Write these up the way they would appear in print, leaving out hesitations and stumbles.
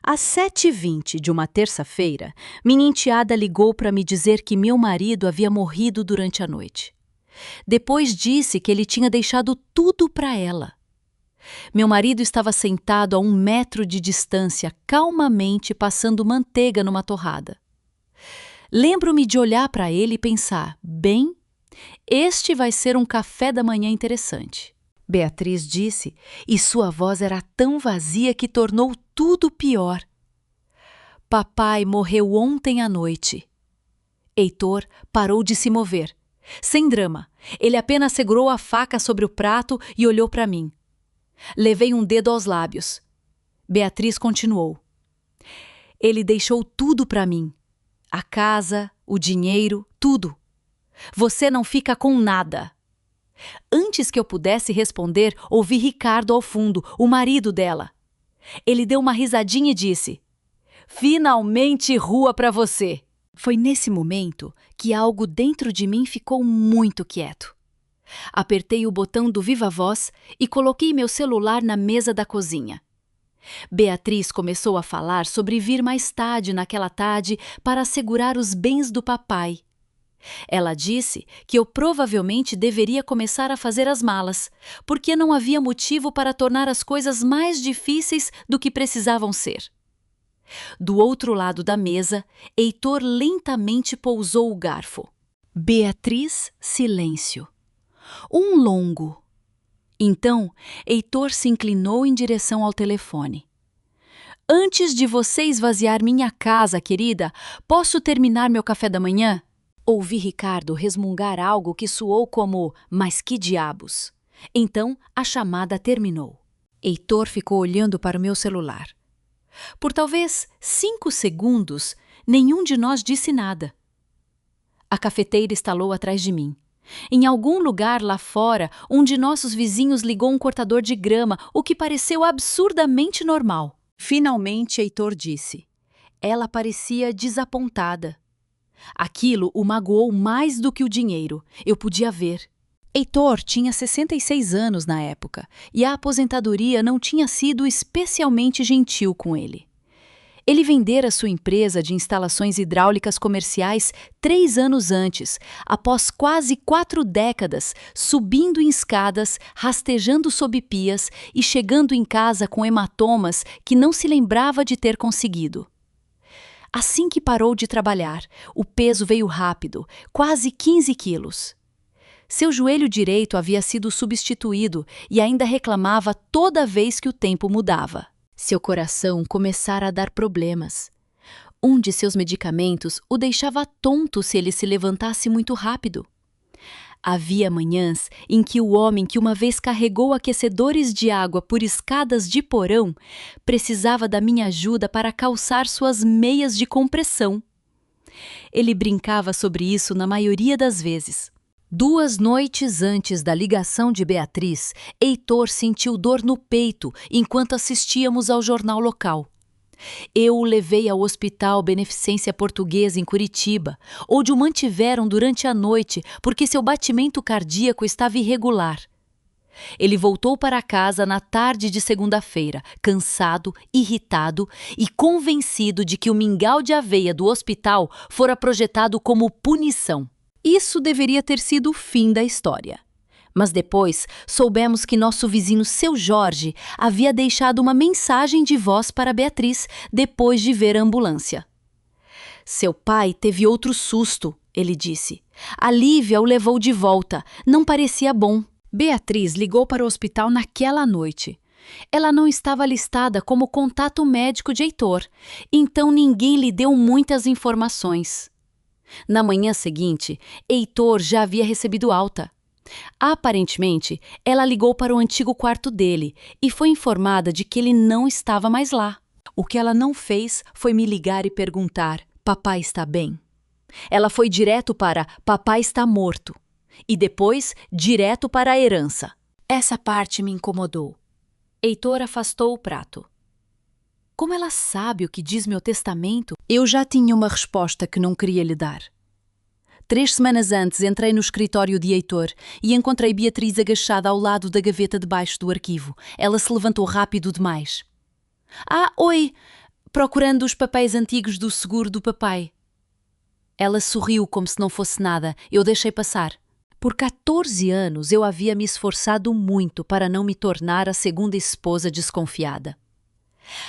Às 7h20 de uma terça-feira, minha enteada ligou para me dizer que meu marido havia morrido durante a noite. Depois disse que ele tinha deixado tudo para ela. Meu marido estava sentado a 1 metro de distância, calmamente passando manteiga numa torrada. Lembro-me de olhar para ele e pensar, bem, este vai ser um café da manhã interessante. Beatriz disse, e sua voz era tão vazia que tornou tudo pior. Papai morreu ontem à noite. Heitor parou de se mover. Sem drama, ele apenas segurou a faca sobre o prato e olhou para mim. Levei um dedo aos lábios. Beatriz continuou. Ele deixou tudo para mim. A casa, o dinheiro, tudo. Você não fica com nada. Antes que eu pudesse responder, ouvi Ricardo ao fundo, o marido dela. Ele deu uma risadinha e disse: "Finalmente rua para você." Foi nesse momento que algo dentro de mim ficou muito quieto. Apertei o botão do Viva Voz e coloquei meu celular na mesa da cozinha. Beatriz começou a falar sobre vir mais tarde naquela tarde para assegurar os bens do papai. Ela disse que eu provavelmente deveria começar a fazer as malas, porque não havia motivo para tornar as coisas mais difíceis do que precisavam ser. Do outro lado da mesa, Heitor lentamente pousou o garfo. Beatriz, silêncio. Um longo. Então, Heitor se inclinou em direção ao telefone. "Antes de você esvaziar minha casa, querida, posso terminar meu café da manhã?" Ouvi Ricardo resmungar algo que soou como "mas que diabos?" Então, a chamada terminou. Heitor ficou olhando para o meu celular. Por talvez 5 segundos, nenhum de nós disse nada. A cafeteira estalou atrás de mim. Em algum lugar lá fora, um de nossos vizinhos ligou um cortador de grama, o que pareceu absurdamente normal. Finalmente, Heitor disse. Ela parecia desapontada. Aquilo o magoou mais do que o dinheiro. Eu podia ver. Heitor tinha 66 anos na época, e a aposentadoria não tinha sido especialmente gentil com ele. Ele vendera sua empresa de instalações hidráulicas comerciais 3 anos antes, após quase 4 décadas, subindo em escadas, rastejando sob pias e chegando em casa com hematomas que não se lembrava de ter conseguido. Assim que parou de trabalhar, o peso veio rápido, quase 15 quilos. Seu joelho direito havia sido substituído e ainda reclamava toda vez que o tempo mudava. Seu coração começara a dar problemas. Um de seus medicamentos o deixava tonto se ele se levantasse muito rápido. Havia manhãs em que o homem que uma vez carregou aquecedores de água por escadas de porão precisava da minha ajuda para calçar suas meias de compressão. Ele brincava sobre isso na maioria das vezes. 2 noites antes da ligação de Beatriz, Heitor sentiu dor no peito enquanto assistíamos ao jornal local. Eu o levei ao Hospital Beneficência Portuguesa em Curitiba, onde o mantiveram durante a noite porque seu batimento cardíaco estava irregular. Ele voltou para casa na tarde de segunda-feira, cansado, irritado e convencido de que o mingau de aveia do hospital fora projetado como punição. Isso deveria ter sido o fim da história. Mas depois soubemos que nosso vizinho Seu Jorge havia deixado uma mensagem de voz para Beatriz depois de ver a ambulância. "Seu pai teve outro susto", ele disse. "A Lívia o levou de volta. Não parecia bom." Beatriz ligou para o hospital naquela noite. Ela não estava listada como contato médico de Heitor, então ninguém lhe deu muitas informações. Na manhã seguinte, Heitor já havia recebido alta. Aparentemente, ela ligou para o antigo quarto dele e foi informada de que ele não estava mais lá. O que ela não fez foi me ligar e perguntar: "Papai está bem?" Ela foi direto para "Papai está morto" e depois direto para a herança. Essa parte me incomodou. Heitor afastou o prato. Como ela sabe o que diz meu testamento? Eu já tinha uma resposta que não queria lhe dar. 3 semanas antes entrei no escritório de Heitor e encontrei Beatriz agachada ao lado da gaveta debaixo do arquivo. Ela se levantou rápido demais. "Ah, oi, Procurando os papéis antigos do seguro do papai. Ela sorriu como se não fosse nada. Eu deixei passar. Por 14 anos eu havia me esforçado muito para não me tornar a segunda esposa desconfiada.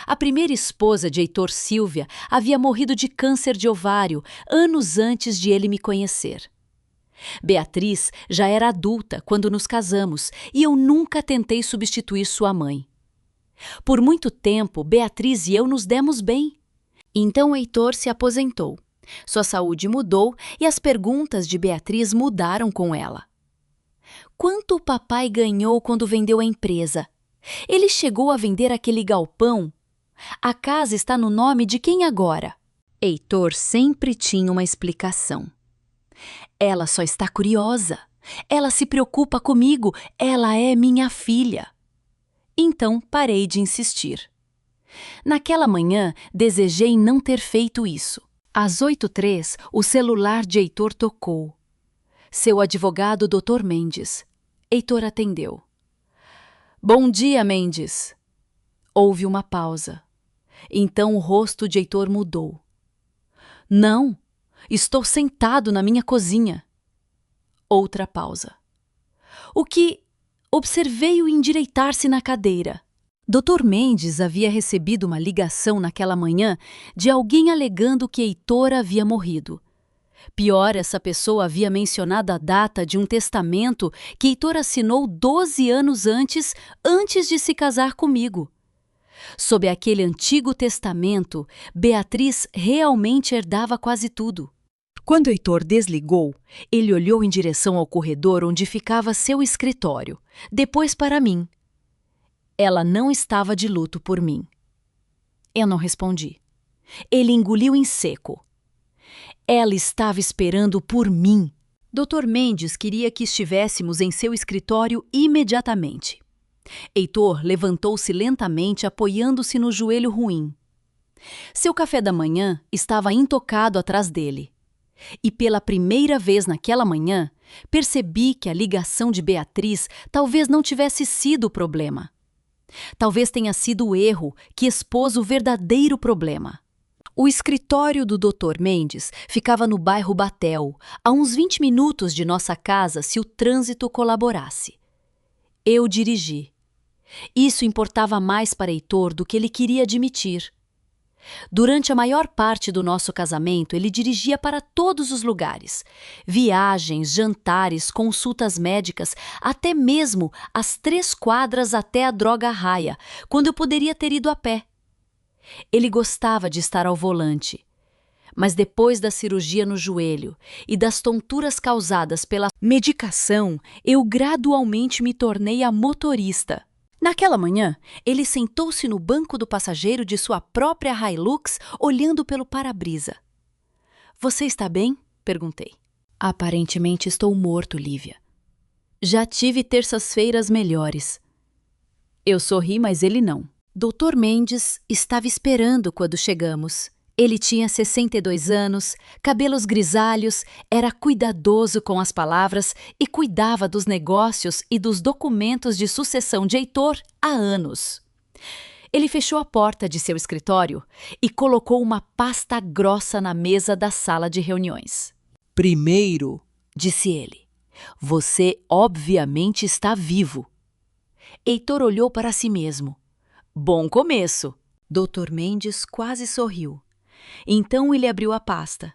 A primeira esposa de Heitor Silvia havia morrido de câncer de ovário anos antes de ele me conhecer. Beatriz já era adulta quando nos casamos e eu nunca tentei substituir sua mãe. Por muito tempo, Beatriz e eu nos demos bem. Então Heitor se aposentou. Sua saúde mudou e as perguntas de Beatriz mudaram com ela. Quanto o papai ganhou quando vendeu a empresa? Ele chegou a vender aquele galpão? A casa está no nome de quem agora? Heitor sempre tinha uma explicação. Ela só está curiosa. Ela se preocupa comigo. Ela é minha filha. Então parei de insistir. Naquela manhã, desejei não ter feito isso. Às 8h03, o celular de Heitor tocou. Seu advogado, Dr. Mendes. Heitor atendeu. Bom dia, Mendes. Houve uma pausa. Então o rosto de Heitor mudou. Não, estou sentado na minha cozinha. Outra pausa. O que... Observei-o endireitar-se na cadeira. Dr. Mendes havia recebido uma ligação naquela manhã de alguém alegando que Heitor havia morrido. Pior, essa pessoa havia mencionado a data de um testamento que Heitor assinou 12 anos antes de se casar comigo. Sob aquele antigo testamento, Beatriz realmente herdava quase tudo. Quando Heitor desligou, ele olhou em direção ao corredor onde ficava seu escritório, depois para mim. Ela não estava de luto por mim. Eu não respondi. Ele engoliu em seco. Ela estava esperando por mim. Dr. Mendes queria que estivéssemos em seu escritório imediatamente. Heitor levantou-se lentamente, apoiando-se no joelho ruim. Seu café da manhã estava intocado atrás dele. E pela primeira vez naquela manhã, percebi que a ligação de Beatriz talvez não tivesse sido o problema. Talvez tenha sido o erro que expôs o verdadeiro problema. O escritório do Dr. Mendes ficava no bairro Batel, a uns 20 minutos de nossa casa se o trânsito colaborasse. Eu dirigi. Isso importava mais para Heitor do que ele queria admitir. Durante a maior parte do nosso casamento, ele dirigia para todos os lugares. Viagens, jantares, consultas médicas, até mesmo as 3 quadras até a Droga Raia, quando eu poderia ter ido a pé. Ele gostava de estar ao volante. Mas depois da cirurgia no joelho e das tonturas causadas pela medicação, eu gradualmente me tornei a motorista. Naquela manhã, ele sentou-se no banco do passageiro de sua própria Hilux, olhando pelo para-brisa. — Você está bem? Perguntei. — Aparentemente estou morto, Lívia. Já tive terças-feiras melhores. Eu sorri, mas ele não. Dr. Mendes estava esperando quando chegamos. Ele tinha 62 anos, cabelos grisalhos, era cuidadoso com as palavras e cuidava dos negócios e dos documentos de sucessão de Heitor há anos. Ele fechou a porta de seu escritório e colocou uma pasta grossa na mesa da sala de reuniões. — Primeiro, disse ele, você obviamente está vivo. Heitor olhou para si mesmo. Bom começo. Dr. Mendes quase sorriu. Então ele abriu a pasta.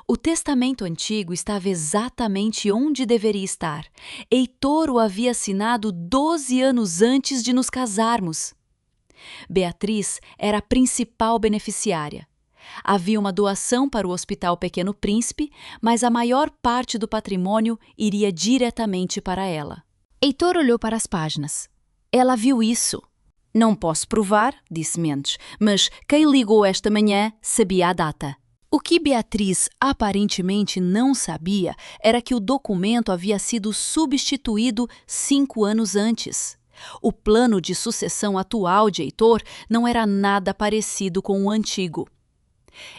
O testamento antigo estava exatamente onde deveria estar. Heitor o havia assinado 12 anos antes de nos casarmos. Beatriz era a principal beneficiária. Havia uma doação para o Hospital Pequeno Príncipe, mas a maior parte do patrimônio iria diretamente para ela. Heitor olhou para as páginas. Ela viu isso. Não posso provar, disse Mendes, mas quem ligou esta manhã sabia a data. O que Beatriz aparentemente não sabia era que o documento havia sido substituído 5 anos antes. O plano de sucessão atual de Heitor não era nada parecido com o antigo.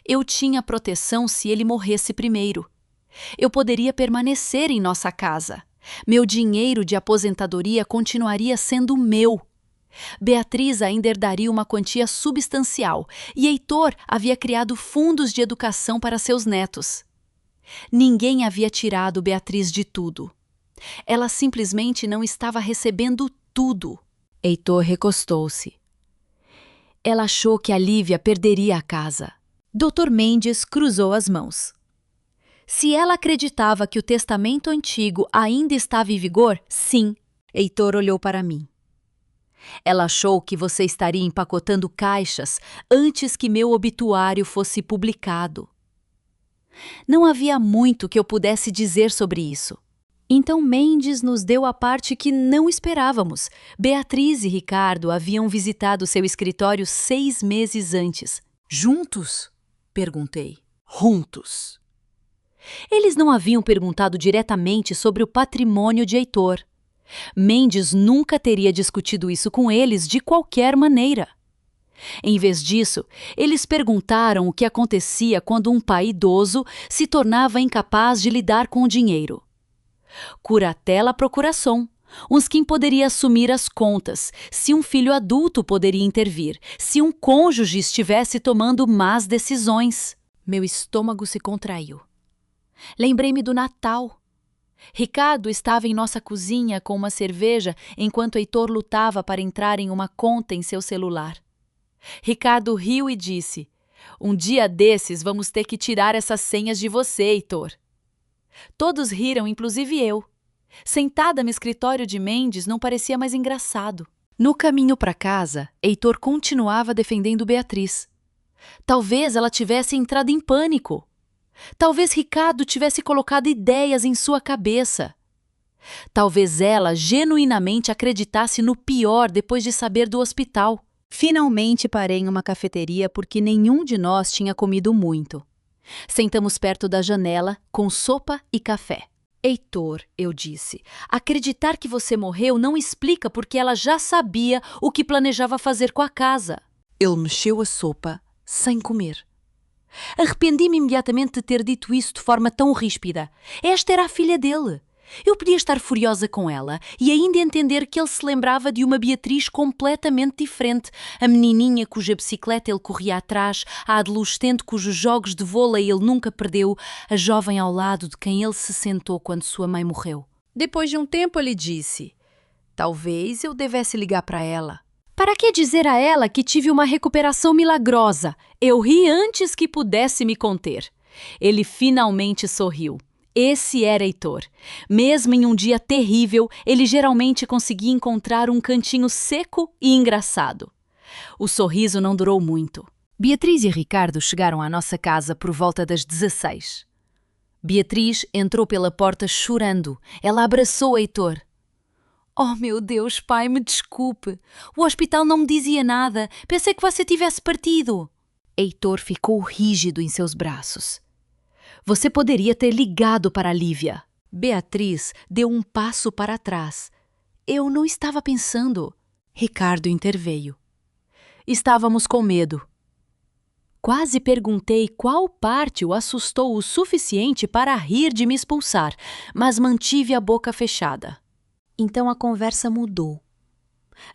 Eu tinha proteção se ele morresse primeiro. Eu poderia permanecer em nossa casa. Meu dinheiro de aposentadoria continuaria sendo meu. Beatriz ainda herdaria uma quantia substancial e Heitor havia criado fundos de educação para seus netos. Ninguém havia tirado Beatriz de tudo. Ela simplesmente não estava recebendo tudo. Heitor recostou-se. Ela achou que a Lívia perderia a casa. Dr. Mendes cruzou as mãos. Se ela acreditava que o testamento antigo ainda estava em vigor, sim. Heitor olhou para mim. Ela achou que você estaria empacotando caixas antes que meu obituário fosse publicado. Não havia muito que eu pudesse dizer sobre isso. Então Mendes nos deu a parte que não esperávamos. Beatriz e Ricardo haviam visitado seu escritório 6 meses antes. Juntos? Perguntei. Juntos. Eles não haviam perguntado diretamente sobre o patrimônio de Heitor. Mendes nunca teria discutido isso com eles de qualquer maneira. Em vez disso, eles perguntaram o que acontecia quando um pai idoso se tornava incapaz de lidar com o dinheiro. Curatela-procuração. Quem poderia assumir as contas, se um filho adulto poderia intervir, se um cônjuge estivesse tomando más decisões. Meu estômago se contraiu. Lembrei-me do Natal. Ricardo estava em nossa cozinha com uma cerveja enquanto Heitor lutava para entrar em uma conta em seu celular. Ricardo riu e disse: "Um dia desses vamos ter que tirar essas senhas de você, Heitor." Todos riram, inclusive eu. Sentada no escritório de Mendes não parecia mais engraçado. No caminho para casa, Heitor continuava defendendo Beatriz. Talvez ela tivesse entrado em pânico. Talvez Ricardo tivesse colocado ideias em sua cabeça. Talvez ela genuinamente acreditasse no pior depois de saber do hospital. Finalmente parei em uma cafeteria porque nenhum de nós tinha comido muito. Sentamos perto da janela, com sopa e café. "Heitor", eu disse, "acreditar que você morreu não explica porque ela já sabia o que planejava fazer com a casa." Ele mexeu a sopa sem comer. Arrependi-me imediatamente de ter dito isso de forma tão ríspida. Esta era a filha dele. Eu podia estar furiosa com ela e ainda entender que ele se lembrava de uma Beatriz completamente diferente, a menininha cuja bicicleta ele corria atrás, a adolescente cujos jogos de vôlei ele nunca perdeu, a jovem ao lado de quem ele se sentou quando sua mãe morreu. Depois de um tempo ele disse: "Talvez eu devesse ligar para ela." Para que dizer a ela que tive uma recuperação milagrosa? Eu ri antes que pudesse me conter. Ele finalmente sorriu. Esse era Heitor. Mesmo em um dia terrível, ele geralmente conseguia encontrar um cantinho seco e engraçado. O sorriso não durou muito. Beatriz e Ricardo chegaram à nossa casa por volta das 16. Beatriz entrou pela porta chorando. Ela abraçou Heitor. "Oh, meu Deus, pai, me desculpe. O hospital não me dizia nada. Pensei que você tivesse partido." Heitor ficou rígido em seus braços. "Você poderia ter ligado para a Lívia." Beatriz deu um passo para trás. "Eu não estava pensando." Ricardo interveio. "Estávamos com medo." Quase perguntei qual parte o assustou o suficiente para rir de me expulsar, mas mantive a boca fechada. Então a conversa mudou.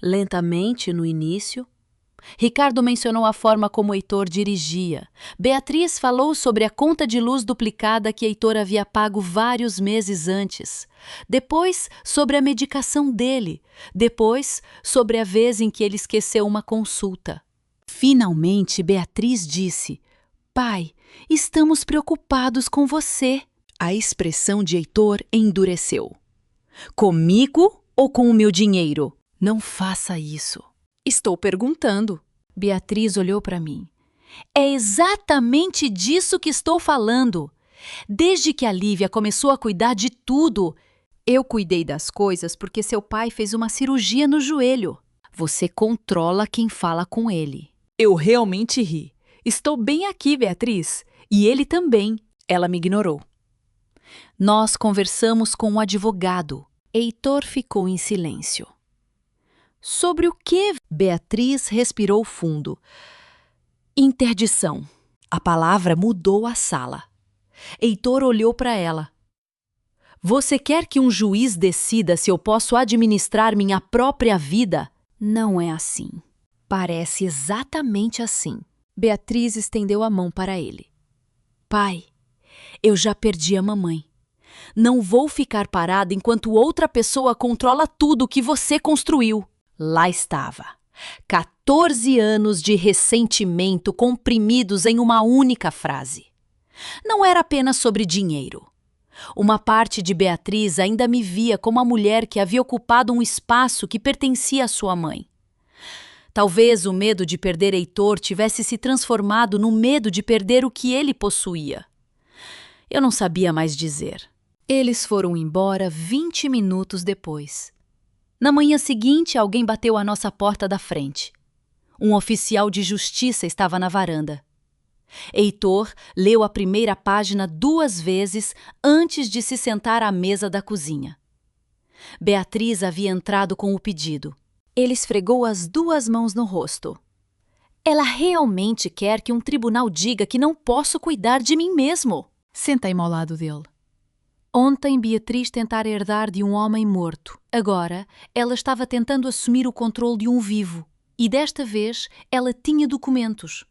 Lentamente, no início, Ricardo mencionou a forma como Heitor dirigia. Beatriz falou sobre a conta de luz duplicada que Heitor havia pago vários meses antes. Depois, sobre a medicação dele. Depois, sobre a vez em que ele esqueceu uma consulta. Finalmente, Beatriz disse: "Pai, estamos preocupados com você." A expressão de Heitor endureceu. "Comigo ou com o meu dinheiro?" "Não faça isso." "Estou perguntando." Beatriz olhou para mim. "É exatamente disso que estou falando. Desde que a Lívia começou a cuidar de tudo, eu cuidei das coisas porque seu pai fez uma cirurgia no joelho. Você controla quem fala com ele." Eu realmente ri. "Estou bem aqui, Beatriz." E ele também. Ela me ignorou. Nós conversamos com um advogado. Heitor ficou em silêncio. "Sobre o que?" Beatriz respirou fundo. "Interdição." A palavra mudou a sala. Heitor olhou para ela. "Você quer que um juiz decida se eu posso administrar minha própria vida?" Não é assim. Parece exatamente assim. Beatriz estendeu a mão para ele. Pai, eu já perdi a mamãe. Não vou ficar parada enquanto outra pessoa controla tudo que você construiu. Lá estava. 14 anos de ressentimento comprimidos em uma única frase. Não era apenas sobre dinheiro. Uma parte de Beatriz ainda me via como a mulher que havia ocupado um espaço que pertencia à sua mãe. Talvez o medo de perder Heitor tivesse se transformado no medo de perder o que ele possuía. Eu não sabia mais dizer. Eles foram embora 20 minutos depois. Na manhã seguinte, alguém bateu à nossa porta da frente. Um oficial de justiça estava na varanda. Heitor leu a primeira página 2 vezes antes de se sentar à mesa da cozinha. Beatriz havia entrado com o pedido. Ele esfregou as 2 mãos no rosto. Ela realmente quer que um tribunal diga que não posso cuidar de mim mesmo. Sentei-me ao lado dele. Ontem Beatriz tentara herdar de um homem morto. Agora, ela estava tentando assumir o controle de um vivo. E desta vez, ela tinha documentos.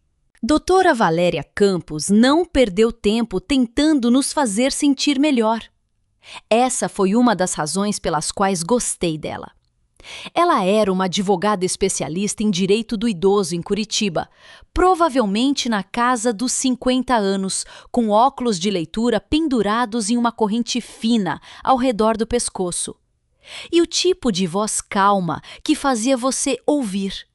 Doutora Valéria Campos não perdeu tempo tentando nos fazer sentir melhor. Essa foi uma das razões pelas quais gostei dela. Ela era uma advogada especialista em direito do idoso em Curitiba, provavelmente na casa dos 50 anos, com óculos de leitura pendurados em uma corrente fina ao redor do pescoço. E o tipo de voz calma que fazia você ouvir.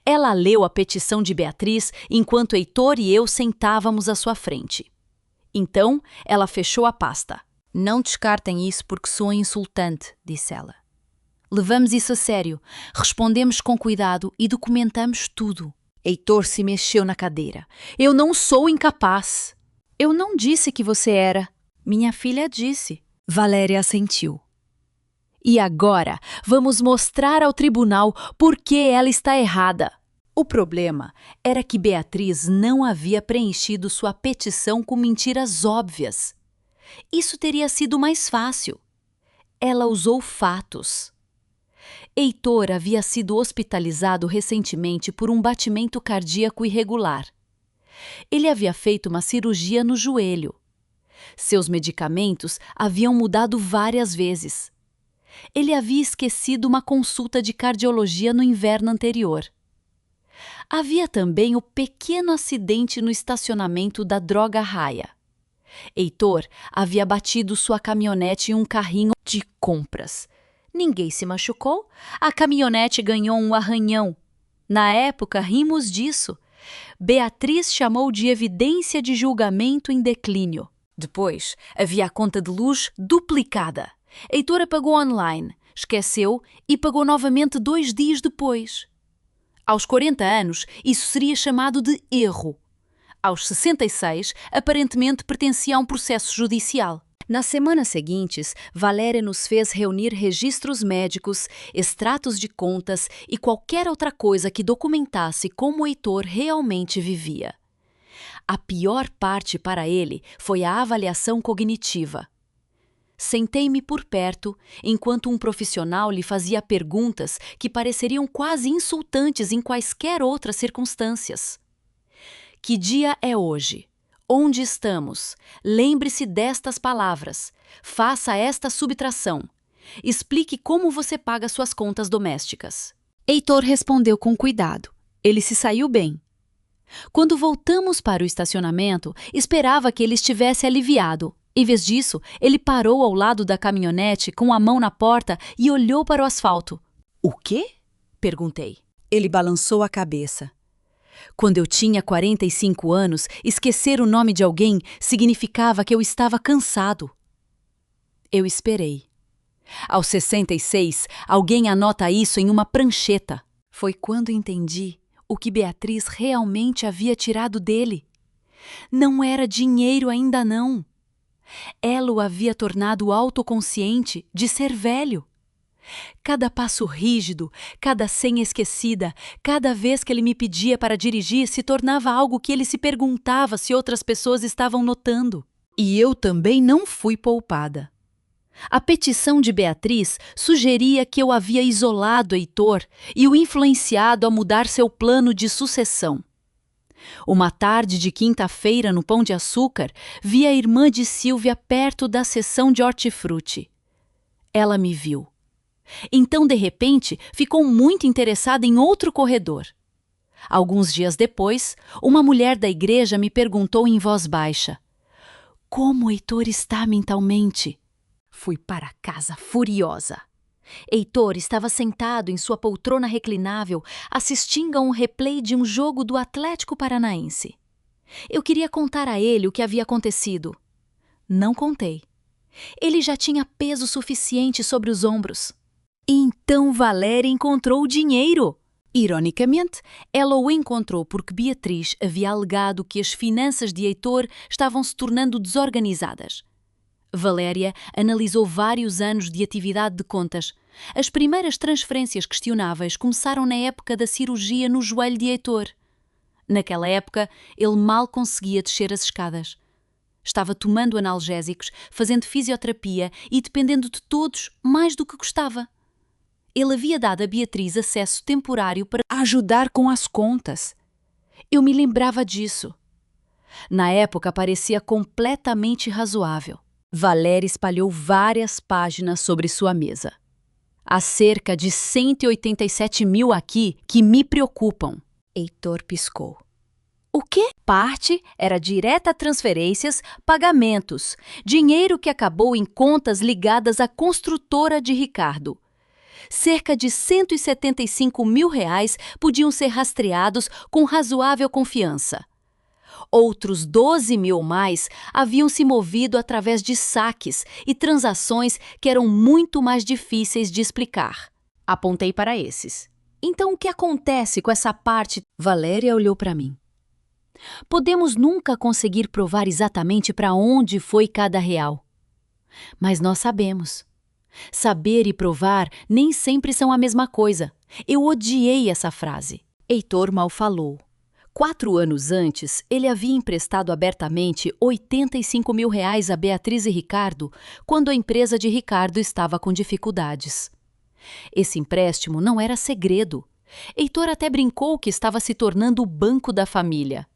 Ela leu a petição de Beatriz enquanto Heitor e eu sentávamos à sua frente. Então, ela fechou a pasta. Não descartem isso porque soa insultante, disse ela. Levamos isso a sério, respondemos com cuidado e documentamos tudo. Heitor se mexeu na cadeira. Eu não sou incapaz. Eu não disse que você era. Minha filha disse. Valéria assentiu. E agora vamos mostrar ao tribunal por que ela está errada. O problema era que Beatriz não havia preenchido sua petição com mentiras óbvias. Isso teria sido mais fácil. Ela usou fatos. Heitor havia sido hospitalizado recentemente por um batimento cardíaco irregular. Ele havia feito uma cirurgia no joelho. Seus medicamentos haviam mudado várias vezes. Ele havia esquecido uma consulta de cardiologia no inverno anterior. Havia também o pequeno acidente no estacionamento da Droga Raia. Heitor havia batido sua caminhonete em um carrinho de compras. Ninguém se machucou. A caminhonete ganhou um arranhão. Na época, rimos disso. Beatriz chamou de evidência de julgamento em declínio. Depois, havia a conta de luz duplicada. Heitor pagou online, esqueceu e pagou novamente 2 dias depois. Aos 40 anos, isso seria chamado de erro. Aos 66, aparentemente pertencia a um processo judicial. Nas semanas seguintes, Valéria nos fez reunir registros médicos, extratos de contas e qualquer outra coisa que documentasse como Heitor realmente vivia. A pior parte para ele foi a avaliação cognitiva. Sentei-me por perto, enquanto um profissional lhe fazia perguntas que pareceriam quase insultantes em quaisquer outras circunstâncias. Que dia é hoje? Onde estamos? Lembre-se destas palavras. Faça esta subtração. Explique como você paga suas contas domésticas. Heitor respondeu com cuidado. Ele se saiu bem. Quando voltamos para o estacionamento, esperava que ele estivesse aliviado. Em vez disso, ele parou ao lado da caminhonete com a mão na porta e olhou para o asfalto. O quê? Perguntei. Ele balançou a cabeça. Quando eu tinha 45 anos, esquecer o nome de alguém significava que eu estava cansado. Eu esperei. Aos 66, alguém anota isso em uma prancheta. Foi quando entendi o que Beatriz realmente havia tirado dele. Não era dinheiro ainda não. Ela o havia tornado autoconsciente de ser velho. Cada passo rígido, cada senha esquecida, cada vez que ele me pedia para dirigir se tornava algo que ele se perguntava se outras pessoas estavam notando. E eu também não fui poupada. A petição de Beatriz sugeria que eu havia isolado Heitor e o influenciado a mudar seu plano de sucessão. Uma tarde de quinta-feira, no Pão de Açúcar, vi a irmã de Sílvia perto da seção de hortifruti. Ela me viu. Então, de repente, ficou muito interessada em outro corredor. Alguns dias depois, uma mulher da igreja me perguntou em voz baixa: "Como Heitor está mentalmente?" Fui para casa furiosa. Heitor estava sentado em sua poltrona reclinável, assistindo a um replay de um jogo do Atlético Paranaense. Eu queria contar a ele o que havia acontecido. Não contei. Ele já tinha peso suficiente sobre os ombros. Então Valéria encontrou o dinheiro. Ironicamente, ela o encontrou porque Beatriz havia alegado que as finanças de Heitor estavam se tornando desorganizadas. Valéria analisou vários anos de atividade de contas. As primeiras transferências questionáveis começaram na época da cirurgia no joelho de Heitor. Naquela época, ele mal conseguia descer as escadas. Estava tomando analgésicos, fazendo fisioterapia e dependendo de todos mais do que gostava. Ele havia dado a Beatriz acesso temporário para ajudar com as contas. Eu me lembrava disso. Na época, parecia completamente razoável. Valéria espalhou várias páginas sobre sua mesa. Há cerca de 187 mil aqui que me preocupam. Heitor piscou. O quê? Parte era direta a transferências, pagamentos, dinheiro que acabou em contas ligadas à construtora de Ricardo. Cerca de 175 mil reais podiam ser rastreados com razoável confiança. Outros 12 mil mais haviam se movido através de saques e transações que eram muito mais difíceis de explicar. Apontei para esses. Então, o que acontece com essa parte? Valéria olhou para mim. Podemos nunca conseguir provar exatamente para onde foi cada real. Mas nós sabemos. Saber e provar nem sempre são a mesma coisa. Eu odiei essa frase. Heitor mal falou. 4 anos antes, ele havia emprestado abertamente 85 mil reais a Beatriz e Ricardo quando a empresa de Ricardo estava com dificuldades. Esse empréstimo não era segredo. Heitor até brincou que estava se tornando o banco da família.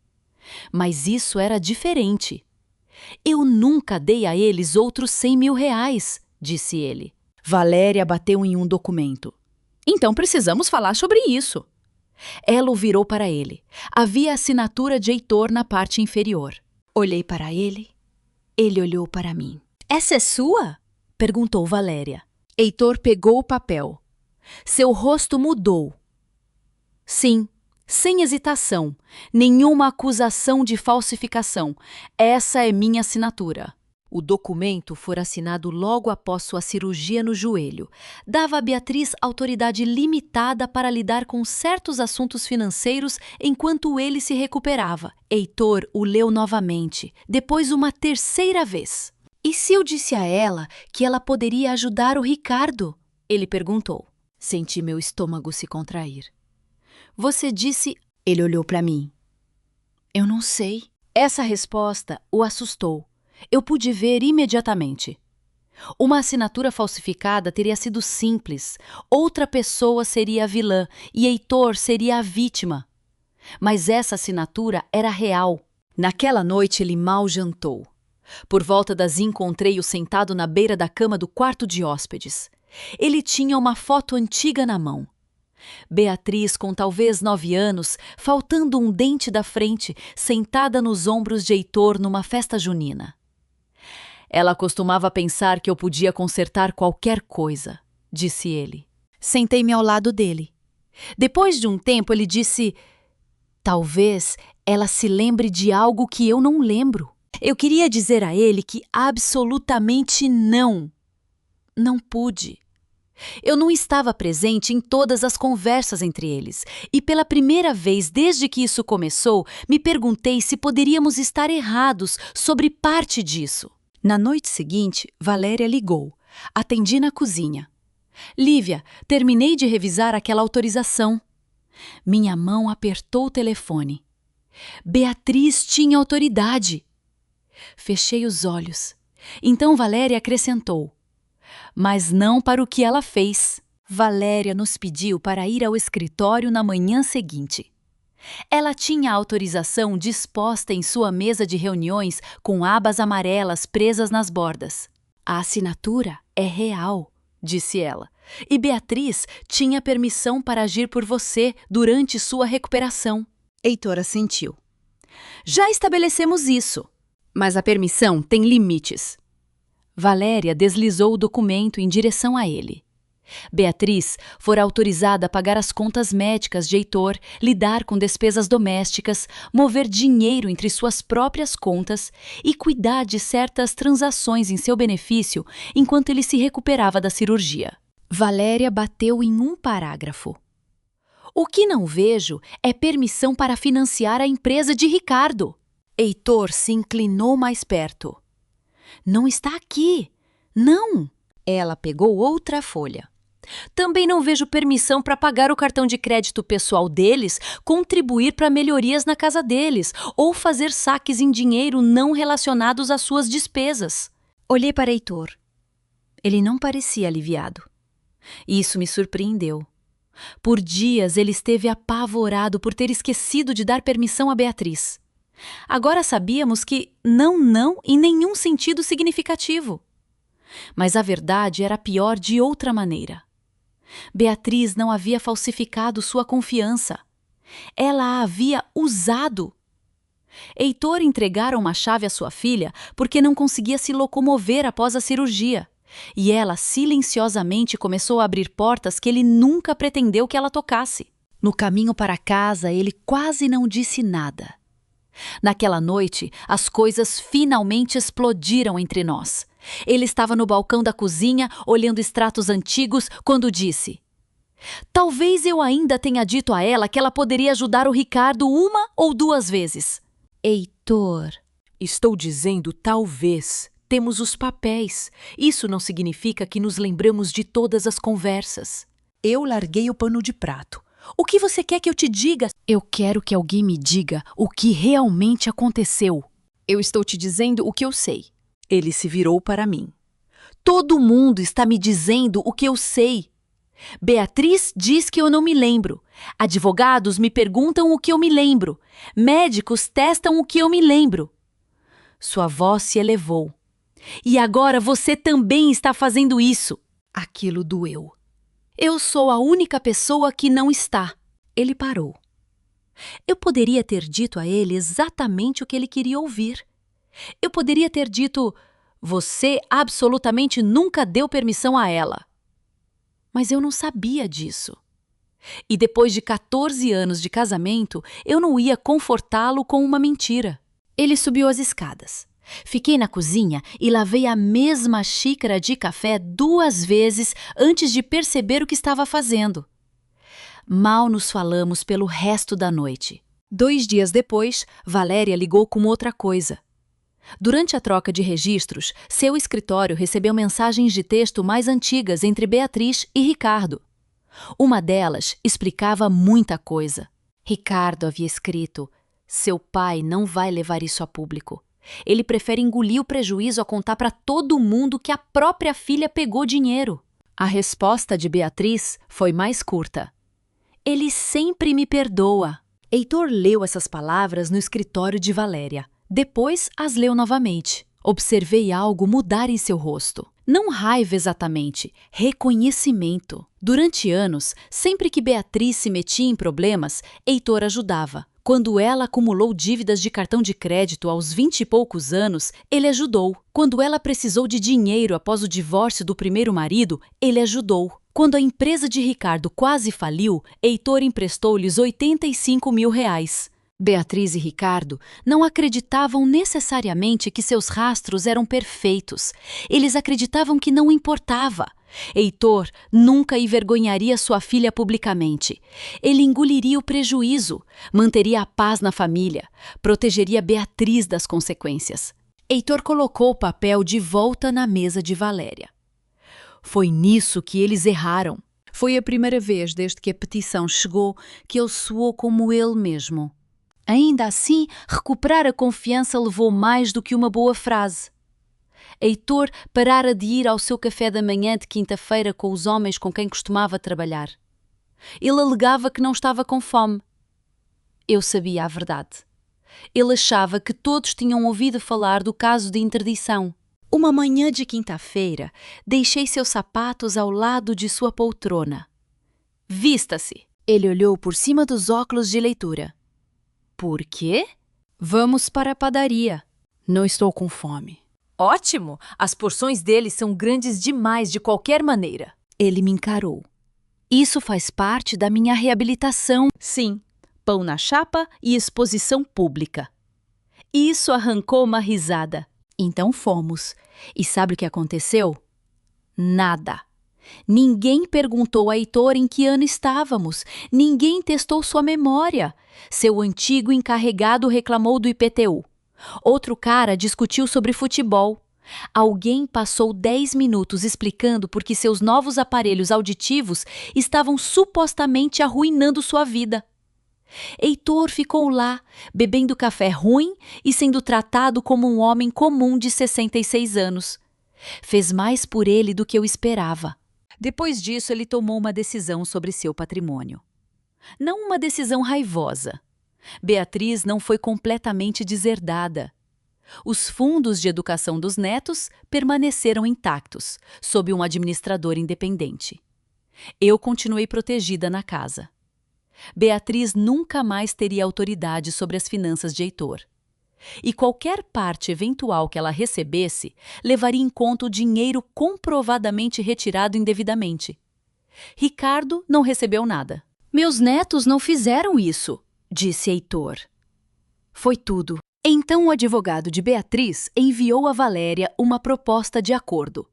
Mas isso era diferente. Eu nunca dei a eles outros 100 mil reais, disse ele. Valéria bateu em um documento. Então precisamos falar sobre isso. Ela o virou para ele. Havia a assinatura de Heitor na parte inferior. Olhei para ele. Ele olhou para mim. Essa é sua? Perguntou Valéria. Heitor pegou o papel. Seu rosto mudou. Sim, sem hesitação. Nenhuma acusação de falsificação. Essa é minha assinatura. O documento fora assinado logo após sua cirurgia no joelho. Dava a Beatriz autoridade limitada para lidar com certos assuntos financeiros enquanto ele se recuperava. Heitor o leu novamente, depois uma terceira vez. E se eu disse a ela que ela poderia ajudar o Ricardo? Ele perguntou. Senti meu estômago se contrair. Você disse... Ele olhou para mim. Eu não sei. Essa resposta o assustou. Eu pude ver imediatamente. Uma assinatura falsificada teria sido simples. Outra pessoa seria a vilã e Heitor seria a vítima. Mas essa assinatura era real. Naquela noite ele mal jantou. Por volta das encontrei-o sentado na beira da cama do quarto de hóspedes. Ele tinha uma foto antiga na mão. Beatriz, com talvez 9 anos, faltando um dente da frente, sentada nos ombros de Heitor numa festa junina. Ela costumava pensar que eu podia consertar qualquer coisa, disse ele. Sentei-me ao lado dele. Depois de um tempo ele disse, talvez ela se lembre de algo que eu não lembro. Eu queria dizer a ele que absolutamente não. Não pude. Eu não estava presente em todas as conversas entre eles, e pela primeira vez desde que isso começou, me perguntei se poderíamos estar errados sobre parte disso. Na noite seguinte, Valéria ligou. Atendi na cozinha. Lívia, terminei de revisar aquela autorização. Minha mão apertou o telefone. Beatriz tinha autoridade. Fechei os olhos. Então Valéria acrescentou. mas não para o que ela fez. Valéria nos pediu para ir ao escritório na manhã seguinte. Ela tinha a autorização disposta em sua mesa de reuniões com abas amarelas presas nas bordas. A assinatura é real, disse ela, e Beatriz tinha permissão para agir por você durante sua recuperação. Heitor assentiu. Já estabelecemos isso, mas a permissão tem limites. Valéria deslizou o documento em direção a ele. Beatriz fora autorizada a pagar as contas médicas de Heitor, lidar com despesas domésticas, mover dinheiro entre suas próprias contas e cuidar de certas transações em seu benefício enquanto ele se recuperava da cirurgia. Valéria bateu em um parágrafo. O que não vejo é permissão para financiar a empresa de Ricardo. Heitor se inclinou mais perto. Não está aqui. Não. Ela pegou outra folha. Também não vejo permissão para pagar o cartão de crédito pessoal deles, contribuir para melhorias na casa deles ou fazer saques em dinheiro não relacionados às suas despesas. Olhei para Heitor. Ele não parecia aliviado. Isso me surpreendeu. Por dias ele esteve apavorado por ter esquecido de dar permissão a Beatriz. Agora sabíamos que não em nenhum sentido significativo. Mas a verdade era pior de outra maneira. Beatriz não havia falsificado sua confiança. Ela a havia usado. Heitor entregara uma chave à sua filha porque não conseguia se locomover após a cirurgia. E ela silenciosamente começou a abrir portas que ele nunca pretendeu que ela tocasse. No caminho para casa, ele quase não disse nada. Naquela noite, as coisas finalmente explodiram entre nós. Ele estava no balcão da cozinha, olhando extratos antigos, quando disse: talvez eu ainda tenha dito a ela que ela poderia ajudar o Ricardo 1 ou 2 vezes. Heitor. Estou dizendo talvez. Temos os papéis. Isso não significa que nos lembramos de todas as conversas. Eu larguei o pano de prato. O que você quer que eu te diga? Eu quero que alguém me diga o que realmente aconteceu. Eu estou te dizendo o que eu sei. Ele se virou para mim. Todo mundo está me dizendo o que eu sei. Beatriz diz que eu não me lembro. Advogados me perguntam o que eu me lembro. Médicos testam o que eu me lembro. Sua voz se elevou. E agora você também está fazendo isso. Aquilo doeu. Eu sou a única pessoa que não está. Ele parou. Eu poderia ter dito a ele exatamente o que ele queria ouvir. Eu poderia ter dito: você absolutamente nunca deu permissão a ela. Mas eu não sabia disso. E depois de 14 anos de casamento, eu não ia confortá-lo com uma mentira. Ele subiu as escadas. Fiquei na cozinha e lavei a mesma xícara de café 2 vezes antes de perceber o que estava fazendo. Mal nos falamos pelo resto da noite. 2 dias depois, Valéria ligou com outra coisa. Durante a troca de registros, seu escritório recebeu mensagens de texto mais antigas entre Beatriz e Ricardo. Uma delas explicava muita coisa. Ricardo havia escrito: seu pai não vai levar isso a público. Ele prefere engolir o prejuízo a contar para todo mundo que a própria filha pegou dinheiro. A resposta de Beatriz foi mais curta. Ele sempre me perdoa. Heitor leu essas palavras no escritório de Valéria. Depois as leu novamente. Observei algo mudar em seu rosto. Não raiva exatamente, reconhecimento. Durante anos, sempre que Beatriz se metia em problemas, Heitor ajudava. Quando ela acumulou dívidas de cartão de crédito aos 20 e poucos anos, ele ajudou. Quando ela precisou de dinheiro após o divórcio do primeiro marido, ele ajudou. Quando a empresa de Ricardo quase faliu, Heitor emprestou-lhes R$85 mil. Beatriz e Ricardo não acreditavam necessariamente que seus rastros eram perfeitos. Eles acreditavam que não importava. Heitor nunca envergonharia sua filha publicamente. Ele engoliria o prejuízo, manteria a paz na família, protegeria Beatriz das consequências. Heitor colocou o papel de volta na mesa de Valéria. Foi nisso que eles erraram. Foi a primeira vez desde que a petição chegou que ele soou como ele mesmo. Ainda assim, recuperar a confiança levou mais do que uma boa frase. Heitor parara de ir ao seu café da manhã de quinta-feira com os homens com quem costumava trabalhar. Ele alegava que não estava com fome. Eu sabia a verdade. Ele achava que todos tinham ouvido falar do caso de interdição. Uma manhã de quinta-feira, deixei seus sapatos ao lado de sua poltrona. Vista-se! Ele olhou por cima dos óculos de leitura. Por quê? Vamos para a padaria. Não estou com fome. Ótimo! As porções dele são grandes demais de qualquer maneira. Ele me encarou. Isso faz parte da minha reabilitação. Sim, pão na chapa e exposição pública. Isso arrancou uma risada. Então fomos. E sabe o que aconteceu? Nada. Ninguém perguntou a Heitor em que ano estávamos. Ninguém testou sua memória. Seu antigo encarregado reclamou do IPTU. Outro cara discutiu sobre futebol. Alguém passou 10 minutos explicando por que seus novos aparelhos auditivos estavam supostamente arruinando sua vida. Heitor ficou lá, bebendo café ruim e sendo tratado como um homem comum de 66 anos. Fez mais por ele do que eu esperava. Depois disso, ele tomou uma decisão sobre seu patrimônio. Não uma decisão raivosa. Beatriz não foi completamente deserdada. Os fundos de educação dos netos permaneceram intactos, sob um administrador independente. Eu continuei protegida na casa. Beatriz nunca mais teria autoridade sobre as finanças de Heitor. E qualquer parte eventual que ela recebesse levaria em conta o dinheiro comprovadamente retirado indevidamente. Ricardo não recebeu nada. Meus netos não fizeram isso, disse Heitor. Foi tudo. Então o advogado de Beatriz enviou a Valéria uma proposta de acordo.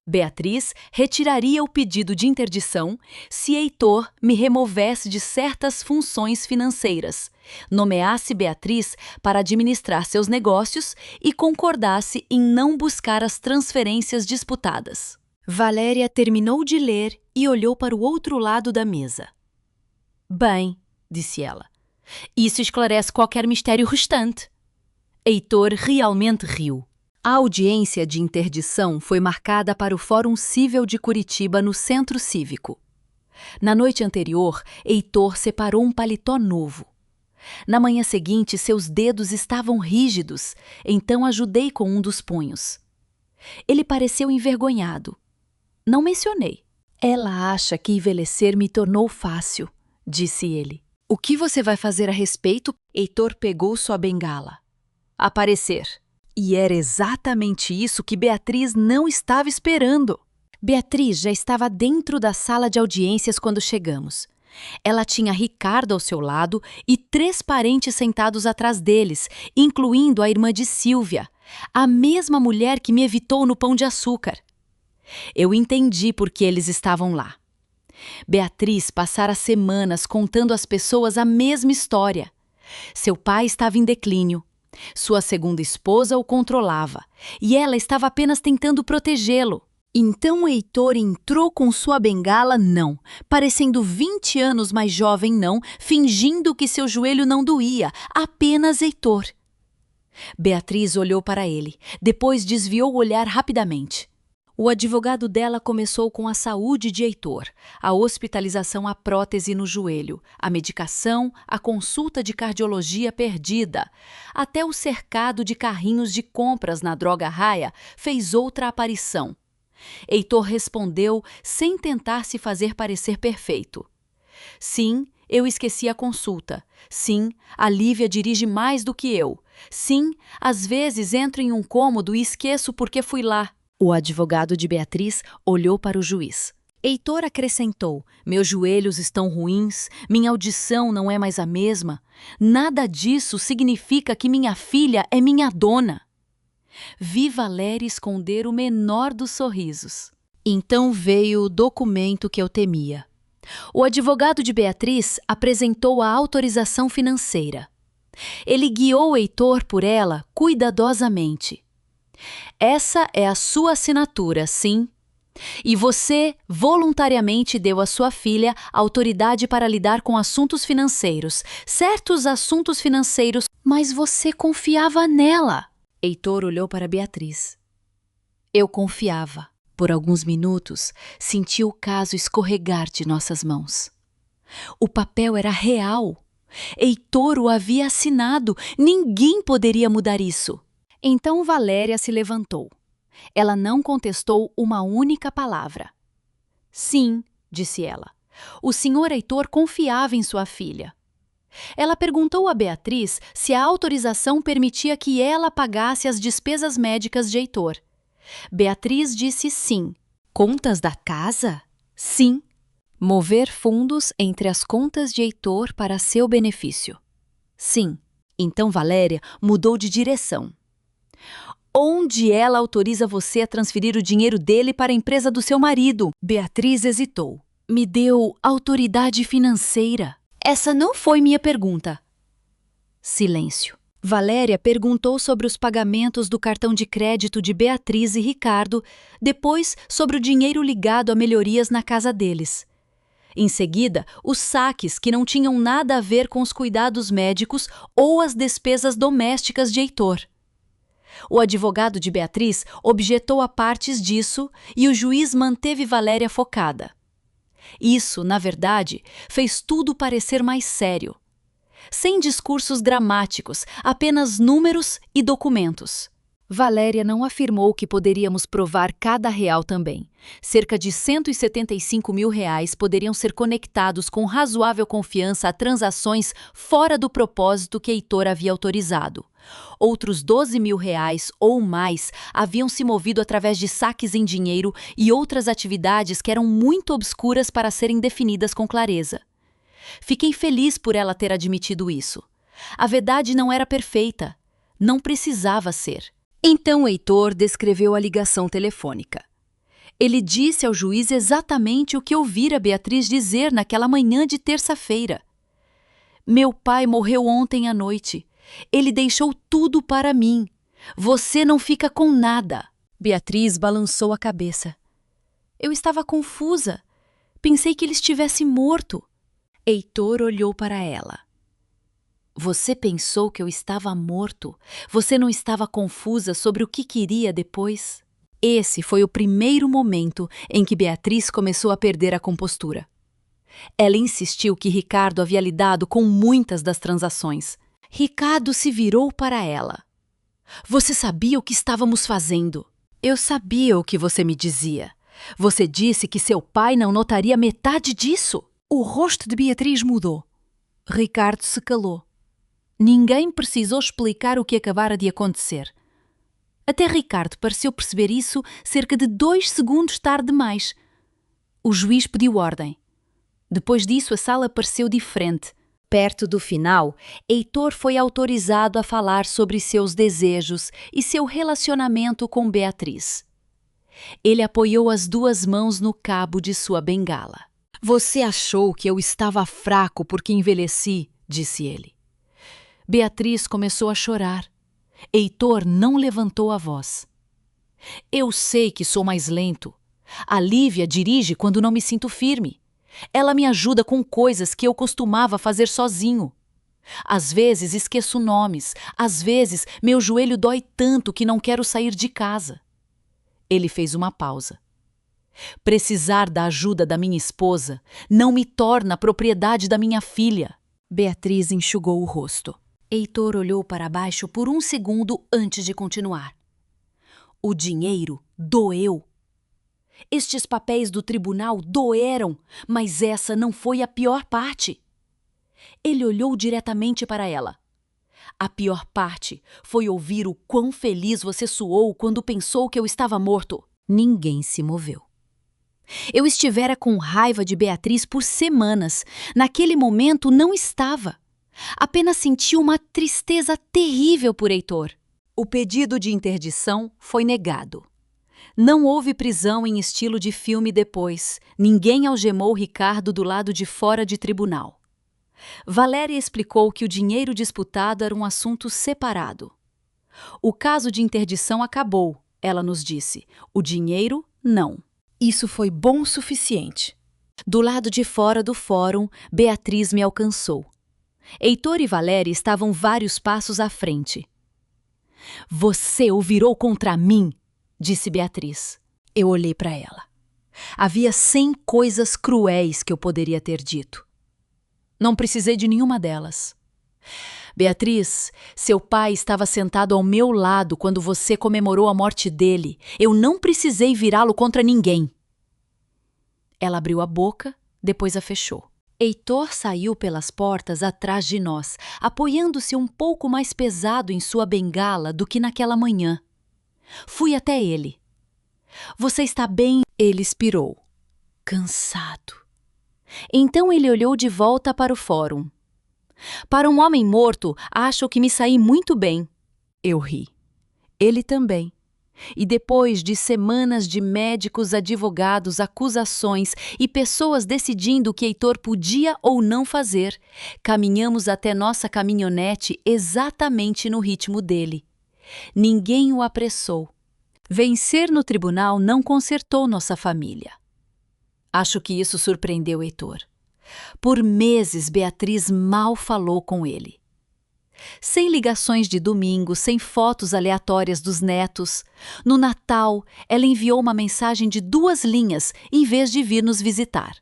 Beatriz retiraria o pedido de interdição se Heitor me removesse de certas funções financeiras, nomeasse Beatriz para administrar seus negócios e concordasse em não buscar as transferências disputadas. Valéria terminou de ler e olhou para o outro lado da mesa. Bem, disse ela, isso esclarece qualquer mistério restante. Heitor realmente riu. A audiência de interdição foi marcada para o Fórum Cível de Curitiba no Centro Cívico. Na noite anterior, Heitor separou um paletó novo. Na manhã seguinte, seus dedos estavam rígidos, então ajudei com um dos punhos. Ele pareceu envergonhado. Não mencionei. Ela acha que envelhecer me tornou fácil, disse ele. O que você vai fazer a respeito? Heitor pegou sua bengala. Aparecer. E era exatamente isso que Beatriz não estava esperando. Beatriz já estava dentro da sala de audiências quando chegamos. Ela tinha Ricardo ao seu lado e 3 parentes sentados atrás deles, incluindo a irmã de Sílvia, a mesma mulher que me evitou no Pão de Açúcar. Eu entendi por que eles estavam lá. Beatriz passara semanas contando às pessoas a mesma história. Seu pai estava em declínio. Sua segunda esposa o controlava, e ela estava apenas tentando protegê-lo. Então Heitor entrou com sua bengala, não, parecendo 20 anos mais jovem, não, fingindo que seu joelho não doía, apenas Heitor. Beatriz olhou para ele, depois desviou o olhar rapidamente. O advogado dela começou com a saúde de Heitor, a hospitalização à prótese no joelho, a medicação, a consulta de cardiologia perdida. Até o cercado de carrinhos de compras na Droga Raia fez outra aparição. Heitor respondeu sem tentar se fazer parecer perfeito. Sim, eu esqueci a consulta. Sim, a Lívia dirige mais do que eu. Sim, às vezes entro em um cômodo e esqueço porque fui lá. O advogado de Beatriz olhou para o juiz. Heitor acrescentou, meus joelhos estão ruins, minha audição não é mais a mesma. Nada disso significa que minha filha é minha dona. Vi Valéria esconder o menor dos sorrisos. Então veio o documento que eu temia. O advogado de Beatriz apresentou a autorização financeira. Ele guiou Heitor por ela cuidadosamente. Essa é a sua assinatura, sim. E você voluntariamente deu à sua filha autoridade para lidar com assuntos financeiros, certos assuntos financeiros, mas você confiava nela. Heitor olhou para Beatriz. Eu confiava. Por alguns minutos, senti o caso escorregar de nossas mãos. O papel era real. Heitor o havia assinado. Ninguém poderia mudar isso. Então Valéria se levantou. Ela não contestou uma única palavra. Sim, disse ela. O senhor Heitor confiava em sua filha. Ela perguntou a Beatriz se a autorização permitia que ela pagasse as despesas médicas de Heitor. Beatriz disse sim. Contas da casa? Sim. Mover fundos entre as contas de Heitor para seu benefício. Sim. Então Valéria mudou de direção. Onde ela autoriza você a transferir o dinheiro dele para a empresa do seu marido? Beatriz hesitou. Me deu autoridade financeira. Essa não foi minha pergunta. Silêncio. Valéria perguntou sobre os pagamentos do cartão de crédito de Beatriz e Ricardo, depois sobre o dinheiro ligado a melhorias na casa deles. Em seguida, os saques que não tinham nada a ver com os cuidados médicos ou as despesas domésticas de Heitor. O advogado de Beatriz objetou a partes disso e o juiz manteve Valéria focada. Isso, na verdade, fez tudo parecer mais sério. Sem discursos gramáticos, apenas números e documentos. Valéria não afirmou que poderíamos provar cada real também. Cerca de R$175 mil poderiam ser conectados com razoável confiança a transações fora do propósito que Heitor havia autorizado. Outros R$12 mil ou mais haviam se movido através de saques em dinheiro e outras atividades que eram muito obscuras para serem definidas com clareza. Fiquei feliz por ela ter admitido isso. A verdade não era perfeita. Não precisava ser. Então Heitor descreveu a ligação telefônica. Ele disse ao juiz exatamente o que ouvira Beatriz dizer naquela manhã de terça-feira. Meu pai morreu ontem à noite. Ele deixou tudo para mim. Você não fica com nada. Beatriz balançou a cabeça. Eu estava confusa. Pensei que ele estivesse morto. Heitor olhou para ela. Você pensou que eu estava morto? Você não estava confusa sobre o que queria depois? Esse foi o primeiro momento em que Beatriz começou a perder a compostura. Ela insistiu que Ricardo havia lidado com muitas das transações. Ricardo se virou para ela. Você sabia o que estávamos fazendo? Eu sabia o que você me dizia. Você disse que seu pai não notaria metade disso. O rosto de Beatriz mudou. Ricardo se calou. Ninguém precisou explicar o que acabara de acontecer. Até Ricardo pareceu perceber isso cerca de 2 segundos tarde demais. O juiz pediu ordem. Depois disso, a sala pareceu diferente. Perto do final, Heitor foi autorizado a falar sobre seus desejos e seu relacionamento com Beatriz. Ele apoiou as 2 mãos no cabo de sua bengala. Você achou que eu estava fraco porque envelheci, disse ele. Beatriz começou a chorar. Heitor não levantou a voz. Eu sei que sou mais lento. A Lívia dirige quando não me sinto firme. Ela me ajuda com coisas que eu costumava fazer sozinho. Às vezes esqueço nomes, às vezes meu joelho dói tanto que não quero sair de casa. Ele fez uma pausa. Precisar da ajuda da minha esposa não me torna propriedade da minha filha. Beatriz enxugou o rosto. Heitor olhou para baixo por 1 segundo antes de continuar. O dinheiro doeu. Estes papéis do tribunal doeram, mas essa não foi a pior parte. Ele olhou diretamente para ela. A pior parte foi ouvir o quão feliz você soou quando pensou que eu estava morto. Ninguém se moveu. Eu estivera com raiva de Beatriz por semanas. Naquele momento não estava. Apenas senti uma tristeza terrível por Heitor. O pedido de interdição foi negado. Não houve prisão em estilo de filme depois. Ninguém algemou Ricardo do lado de fora de tribunal. Valéria explicou que o dinheiro disputado era um assunto separado. O caso de interdição acabou, ela nos disse. O dinheiro, não. Isso foi bom o suficiente. Do lado de fora do fórum, Beatriz me alcançou. Heitor e Valéria estavam vários passos à frente. Você o virou contra mim, disse Beatriz. Eu olhei para ela. Havia 100 coisas cruéis que eu poderia ter dito. Não precisei de nenhuma delas. Beatriz, seu pai estava sentado ao meu lado quando você comemorou a morte dele. Eu não precisei virá-lo contra ninguém. Ela abriu a boca, depois a fechou. Heitor saiu pelas portas atrás de nós, apoiando-se um pouco mais pesado em sua bengala do que naquela manhã. Fui até ele. Você está bem? Ele expirou. Cansado. Então ele olhou de volta para o fórum. Para um homem morto, acho que me saí muito bem. Eu ri. Ele também. E depois de semanas de médicos, advogados, acusações e pessoas decidindo o que Heitor podia ou não fazer, caminhamos até nossa caminhonete exatamente no ritmo dele. Ninguém o apressou. Vencer no tribunal não consertou nossa família. Acho que isso surpreendeu Heitor. Por meses, Beatriz mal falou com ele. Sem ligações de domingo, sem fotos aleatórias dos netos. No Natal, ela enviou uma mensagem de 2 linhas em vez de vir nos visitar.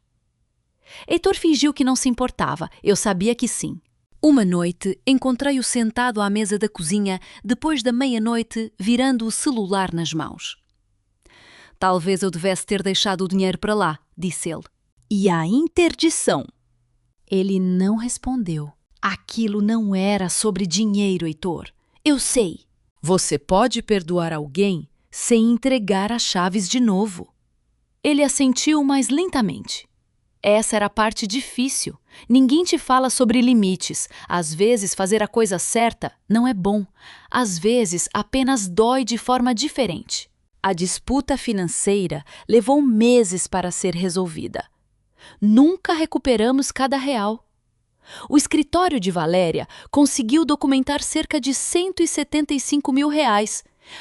Heitor fingiu que não se importava, eu sabia que sim. Uma noite, encontrei-o sentado à mesa da cozinha, depois da meia-noite, virando o celular nas mãos. Talvez eu devesse ter deixado o dinheiro para lá, disse ele. E a interdição? Ele não respondeu. Aquilo não era sobre dinheiro, Heitor. Eu sei. Você pode perdoar alguém sem entregar as chaves de novo. Ele assentiu mais lentamente. Essa era a parte difícil. Ninguém te fala sobre limites. Às vezes, fazer a coisa certa não é bom. Às vezes, apenas dói de forma diferente. A disputa financeira levou meses para ser resolvida. Nunca recuperamos cada real. O escritório de Valéria conseguiu documentar cerca de R$175 mil,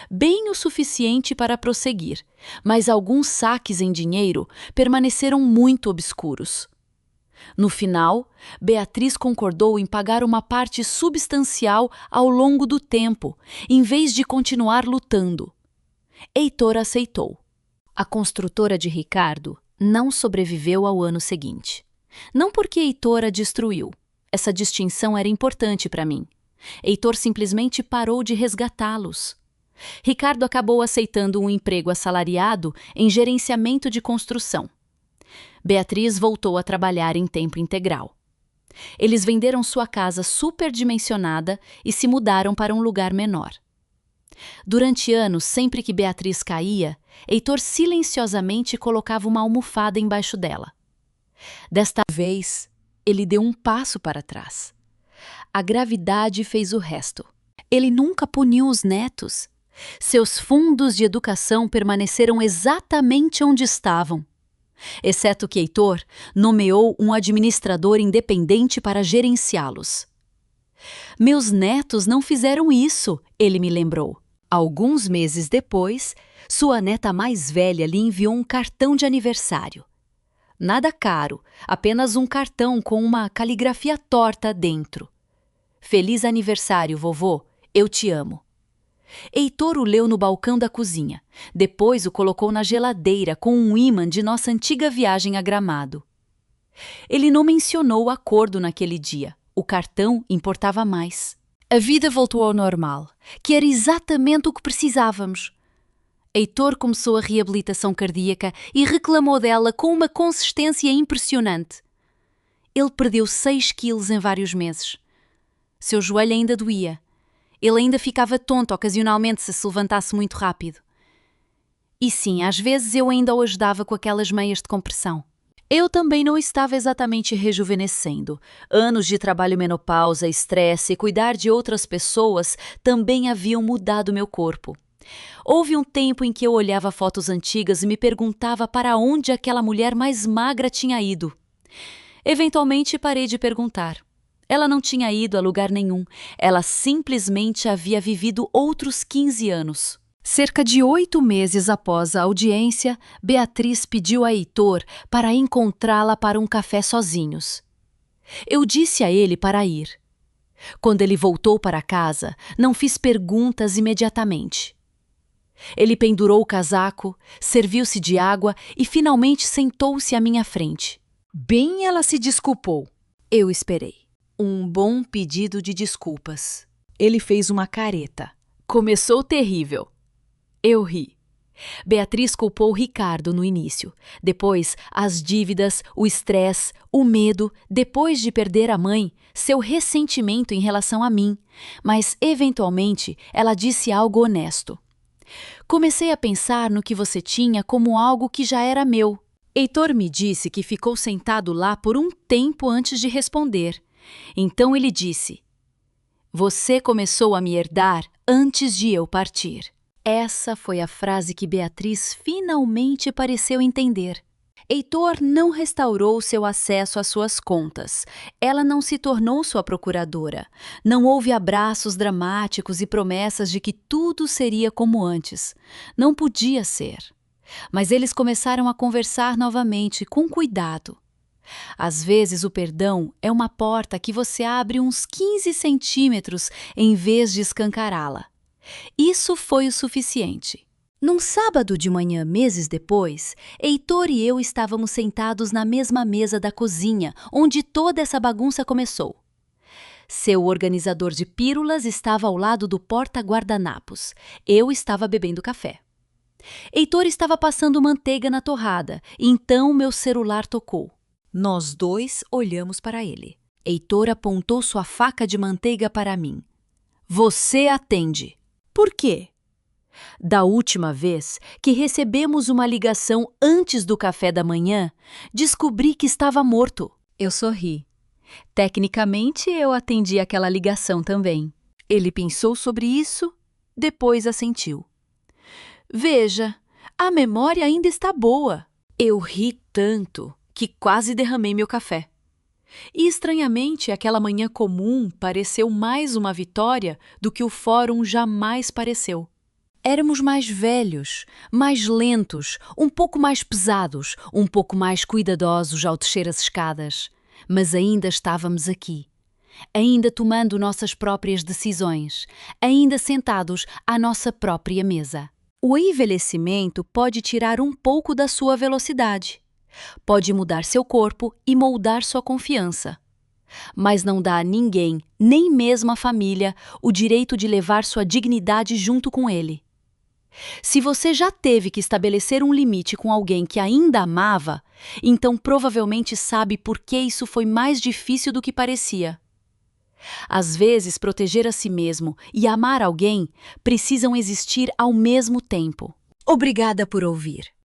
bem o suficiente para prosseguir, mas alguns saques em dinheiro permaneceram muito obscuros. No final, Beatriz concordou em pagar uma parte substancial ao longo do tempo, em vez de continuar lutando. Heitor aceitou. A construtora de Ricardo não sobreviveu ao ano seguinte. Não porque Heitor a destruiu. Essa distinção era importante para mim. Heitor simplesmente parou de resgatá-los. Ricardo acabou aceitando um emprego assalariado em gerenciamento de construção. Beatriz voltou a trabalhar em tempo integral. Eles venderam sua casa superdimensionada e se mudaram para um lugar menor. Durante anos, sempre que Beatriz caía, Heitor silenciosamente colocava uma almofada embaixo dela. Desta vez, ele deu um passo para trás. A gravidade fez o resto. Ele nunca puniu os netos. Seus fundos de educação permaneceram exatamente onde estavam. Exceto que Heitor nomeou um administrador independente para gerenciá-los. Meus netos não fizeram isso, ele me lembrou. Alguns meses depois, sua neta mais velha lhe enviou um cartão de aniversário. Nada caro, apenas um cartão com uma caligrafia torta dentro. Feliz aniversário, vovô, eu te amo. Heitor o leu no balcão da cozinha. Depois o colocou na geladeira com um ímã de nossa antiga viagem a Gramado. Ele não mencionou o acordo naquele dia. O cartão importava mais. A vida voltou ao normal, que era exatamente o que precisávamos. Heitor começou a reabilitação cardíaca e reclamou dela com uma consistência impressionante. Ele perdeu 6 quilos em vários meses. Seu joelho ainda doía. Ele ainda ficava tonto ocasionalmente se levantasse muito rápido. E sim, às vezes eu ainda o ajudava com aquelas meias de compressão. Eu também não estava exatamente rejuvenescendo. Anos de trabalho, menopausa, estresse e cuidar de outras pessoas também haviam mudado meu corpo. Houve um tempo em que eu olhava fotos antigas e me perguntava para onde aquela mulher mais magra tinha ido. Eventualmente parei de perguntar. Ela não tinha ido a lugar nenhum. Ela simplesmente havia vivido outros 15 anos. Cerca de 8 meses após a audiência, Beatriz pediu a Heitor para encontrá-la para um café sozinhos. Eu disse a ele para ir. Quando ele voltou para casa, não fiz perguntas imediatamente. Ele pendurou o casaco, serviu-se de água e finalmente sentou-se à minha frente. Bem, ela se desculpou. Eu esperei. Um bom pedido de desculpas. Ele fez uma careta. Começou terrível. Eu ri. Beatriz culpou Ricardo no início. Depois, as dívidas, o estresse, o medo, depois de perder a mãe, seu ressentimento em relação a mim. Mas, eventualmente, ela disse algo honesto. Comecei a pensar no que você tinha como algo que já era meu. Heitor me disse que ficou sentado lá por um tempo antes de responder. Então ele disse: "Você começou a me herdar antes de eu partir." Essa foi a frase que Beatriz finalmente pareceu entender. Heitor não restaurou seu acesso às suas contas. Ela não se tornou sua procuradora. Não houve abraços dramáticos e promessas de que tudo seria como antes. Não podia ser. Mas eles começaram a conversar novamente, com cuidado. Às vezes o perdão é uma porta que você abre uns 15 centímetros em vez de escancará-la. Isso foi o suficiente. Num sábado de manhã, meses depois, Heitor e eu estávamos sentados na mesma mesa da cozinha, onde toda essa bagunça começou. Seu organizador de pílulas estava ao lado do porta-guardanapos. Eu estava bebendo café. Heitor estava passando manteiga na torrada, e então meu celular tocou. Nós dois olhamos para ele. Heitor apontou sua faca de manteiga para mim. "Você atende." "Por quê?" "Da última vez que recebemos uma ligação antes do café da manhã, descobri que estava morto." Eu sorri. Tecnicamente, eu atendi aquela ligação também. Ele pensou sobre isso, depois assentiu. "Veja, a memória ainda está boa." Eu ri tanto que quase derramei meu café. E, estranhamente, aquela manhã comum pareceu mais uma vitória do que o fórum jamais pareceu. Éramos mais velhos, mais lentos, um pouco mais pesados, um pouco mais cuidadosos ao descer as escadas. Mas ainda estávamos aqui. Ainda tomando nossas próprias decisões. Ainda sentados à nossa própria mesa. O envelhecimento pode tirar um pouco da sua velocidade. Pode mudar seu corpo e moldar sua confiança. Mas não dá a ninguém, nem mesmo à família, o direito de levar sua dignidade junto com ele. Se você já teve que estabelecer um limite com alguém que ainda amava, então provavelmente sabe por que isso foi mais difícil do que parecia. Às vezes, proteger a si mesmo e amar alguém precisam existir ao mesmo tempo. Obrigada por ouvir.